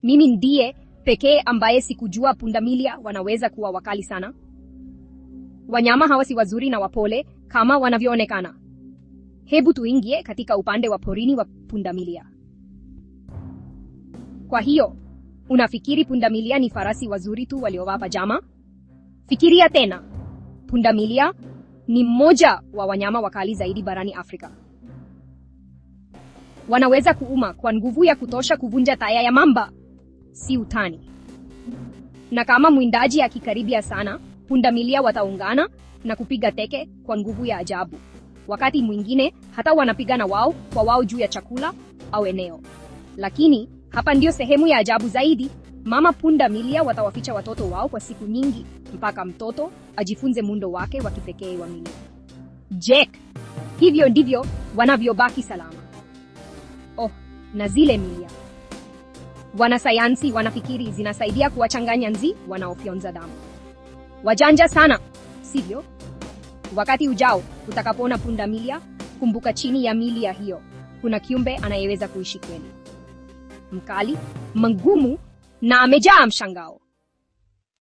Mimi ndiye pekee ambaye sikujua pundamilia wanaweza kuwa wakali sana. Wanyama hawa si wazuri na wapole kama wanavyoonekana. Hebu tuingie katika upande wa porini wa pundamilia. Kwa hiyo, unafikiri pundamilia ni farasi wazuri tu waliovaa pajama? Fikiria tena. Pundamilia ni mmoja wa wanyama wakali zaidi barani Afrika. Wanaweza kuuma kwa nguvu ya kutosha kuvunja taya ya mamba. Si utani. Na kama mwindaji akikaribia sana, pundamilia wataungana na kupiga teke kwa nguvu ya ajabu. Wakati mwingine hata wanapigana wao kwa wao juu ya chakula au eneo. Lakini hapa ndio sehemu ya ajabu zaidi. Mama pundamilia watawaficha watoto wao kwa siku nyingi mpaka mtoto ajifunze muundo wake wa kipekee wa mwili. Jack, hivyo ndivyo wanavyobaki salama. Oh, na zile milia. Wanasayansi wanafikiri zinasaidia kuwachanganya nzi wanaofyonza damu. Wajanja sana, sivyo? Wakati ujao utakapoona pundamilia, kumbuka chini ya milia hiyo kuna kiumbe anayeweza kuishi kweli. Mkali, mgumu na amejaa mshangao.